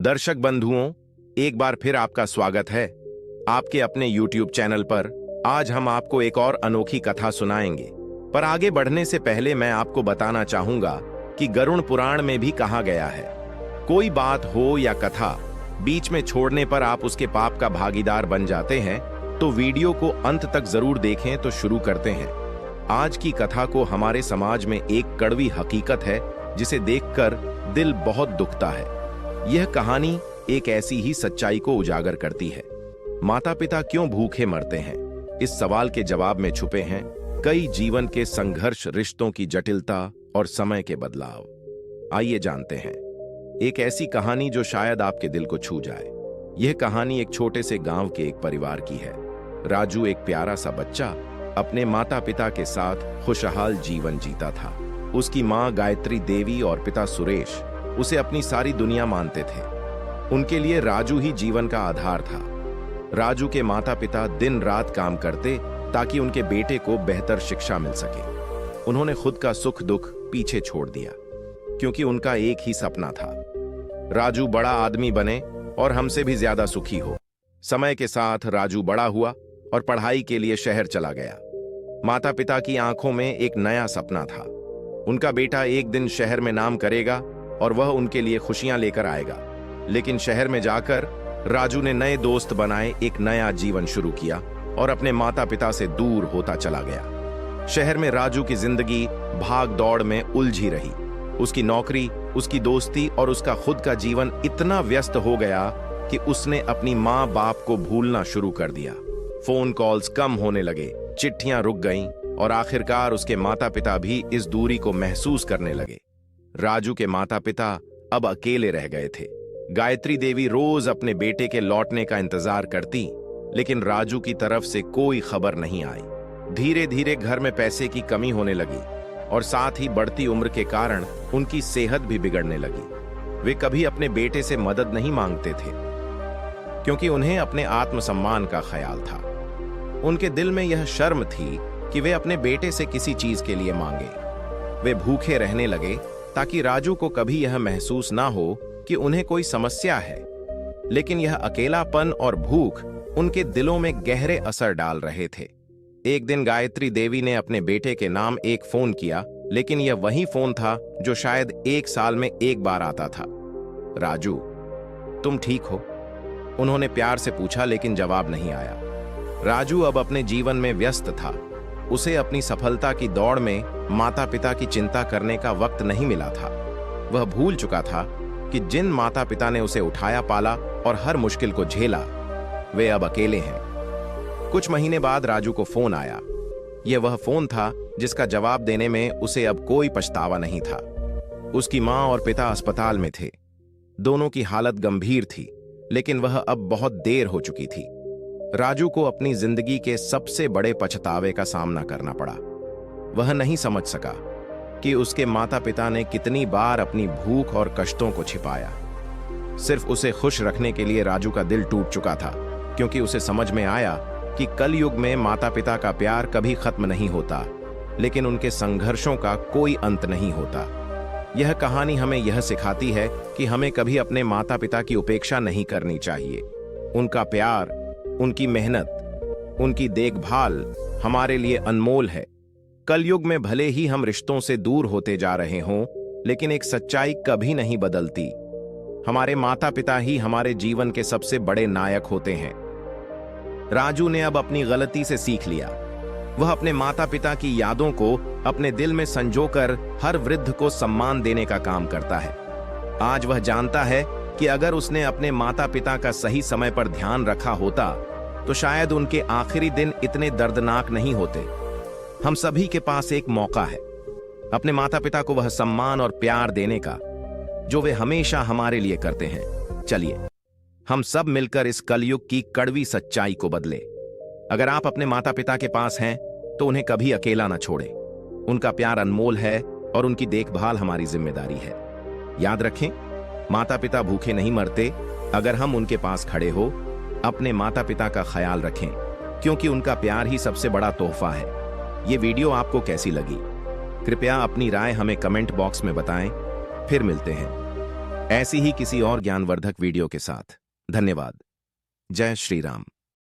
दर्शक बंधुओं, एक बार फिर आपका स्वागत है आपके अपने YouTube चैनल पर। आज हम आपको एक और अनोखी कथा सुनाएंगे, पर आगे बढ़ने से पहले मैं आपको बताना चाहूंगा कि गरुड़ पुराण में भी कहा गया है, कोई बात हो या कथा बीच में छोड़ने पर आप उसके पाप का भागीदार बन जाते हैं। तो वीडियो को अंत तक जरूर देखें। तो शुरू करते हैं आज की कथा को। हमारे समाज में एक कड़वी हकीकत है जिसे देखकर दिल बहुत दुखता है। यह कहानी एक ऐसी ही सच्चाई को उजागर करती है। माता पिता क्यों भूखे मरते हैं, इस सवाल के जवाब में छुपे हैं कई जीवन के संघर्ष, रिश्तों की जटिलता और समय के बदलाव। आइए जानते हैं एक ऐसी कहानी जो शायद आपके दिल को छू जाए। यह कहानी एक छोटे से गांव के एक परिवार की है। राजू एक प्यारा सा बच्चा अपने माता पिता के साथ खुशहाल जीवन जीता था। उसकी माँ गायत्री देवी और पिता सुरेश उसे अपनी सारी दुनिया मानते थे। उनके लिए राजू ही जीवन का आधार था। राजू के माता पिता दिन रात काम करते ताकि उनके बेटे को बेहतर शिक्षा मिल सके। उन्होंने खुद का सुख दुख पीछे छोड़ दिया क्योंकि उनका एक ही सपना था, राजू बड़ा आदमी बने और हमसे भी ज्यादा सुखी हो। समय के साथ राजू बड़ा हुआ और पढ़ाई के लिए शहर चला गया। माता पिता की आंखों में एक नया सपना था, उनका बेटा एक दिन शहर में नाम करेगा और वह उनके लिए खुशियां लेकर आएगा। लेकिन शहर में जाकर राजू ने नए दोस्त बनाए, एक नया जीवन शुरू किया और अपने माता पिता से दूर होता चला गया। शहर में राजू की जिंदगी भाग दौड़ में उलझी रही। उसकी नौकरी, उसकी दोस्ती और उसका खुद का जीवन इतना व्यस्त हो गया कि उसने अपनी माँ बाप को भूलना शुरू कर दिया। फोन कॉल्स कम होने लगे, चिट्ठियां रुक गईं और आखिरकार उसके माता पिता भी इस दूरी को महसूस करने लगे। राजू के माता पिता अब अकेले रह गए थे। गायत्री देवी रोज अपने बेटे के लौटने का इंतजार करती, लेकिन राजू की तरफ से कोई खबर नहीं आई। धीरे धीरे घर में पैसे की कमी होने लगी और साथ ही बढ़ती उम्र के कारण उनकी सेहत भी बिगड़ने लगी। वे कभी अपने बेटे से मदद नहीं मांगते थे क्योंकि उन्हें अपने आत्मसम्मान का ख्याल था। उनके दिल में यह शर्म थी कि वे अपने बेटे से किसी चीज के लिए मांगे। वे भूखे रहने लगे ताकि राजू को कभी यह महसूस ना हो कि उन्हें कोई समस्या है। लेकिन यह अकेलापन और भूख उनके दिलों में गहरे असर डाल रहे थे। एक दिन गायत्री देवी ने अपने बेटे के नाम एक फोन किया, लेकिन यह वही फोन था जो शायद एक साल में एक बार आता था। राजू, तुम ठीक हो? उन्होंने प्यार से पूछा, लेकिन जवाब नहीं आया। राजू अब अपने जीवन में व्यस्त था। उसे अपनी सफलता की दौड़ में माता पिता की चिंता करने का वक्त नहीं मिला था। वह भूल चुका था कि जिन माता पिता ने उसे उठाया पाला और हर मुश्किल को झेला, वे अब अकेले हैं। कुछ महीने बाद राजू को फोन आया। यह वह फोन था जिसका जवाब देने में उसे अब कोई पछतावा नहीं था। उसकी मां और पिता अस्पताल में थे। दोनों की हालत गंभीर थी, लेकिन वह अब बहुत देर हो चुकी थी। राजू को अपनी जिंदगी के सबसे बड़े पछतावे का सामना करना पड़ा। वह नहीं समझ सका कि उसके माता पिता ने कितनी बार अपनी भूख और कष्टों को छिपाया। सिर्फ उसे खुश रखने के लिए राजू का दिल टूट चुका था, क्योंकि उसे समझ में आया कि कलयुग में माता पिता का प्यार कभी खत्म नहीं होता, लेकिन उनके संघर्षों का कोई अंत नहीं होता। यह कहानी हमें यह सिखाती है कि हमें कभी अपने माता पिता की उपेक्षा नहीं करनी चाहिए। उनका प्यार, उनकी मेहनत, उनकी देखभाल हमारे लिए अनमोल है। कलयुग में भले ही हम रिश्तों से दूर होते जा रहे हों, लेकिन एक सच्चाई कभी नहीं बदलती। हमारे माता पिता ही हमारे जीवन के सबसे बड़े नायक होते हैं। राजू ने अब अपनी गलती से सीख लिया। वह अपने माता पिता की यादों को अपने दिल में संजोकर हर वृद्ध को सम्मान देने का काम करता है। आज वह जानता है कि अगर उसने अपने माता पिता का सही समय पर ध्यान रखा होता तो शायद उनके आखिरी दिन इतने दर्दनाक नहीं होते। हम सभी के पास एक मौका है अपने माता पिता को वह सम्मान और प्यार देने का जो वे हमेशा हमारे लिए करते हैं। चलिए हम सब मिलकर इस कलयुग की कड़वी सच्चाई को बदले। अगर आप अपने माता पिता के पास हैं तो उन्हें कभी अकेला न छोड़ें। उनका प्यार अनमोल है और उनकी देखभाल हमारी जिम्मेदारी है। याद रखें, माता पिता भूखे नहीं मरते। अगर हम उनके पास खड़े हो, अपने माता पिता का ख्याल रखें, क्योंकि उनका प्यार ही सबसे बड़ा तोहफा है। ये वीडियो आपको कैसी लगी? कृपया अपनी राय हमें कमेंट बॉक्स में बताएं। फिर मिलते हैं। ऐसी ही किसी और ज्ञानवर्धक वीडियो के साथ। धन्यवाद। जय श्री राम।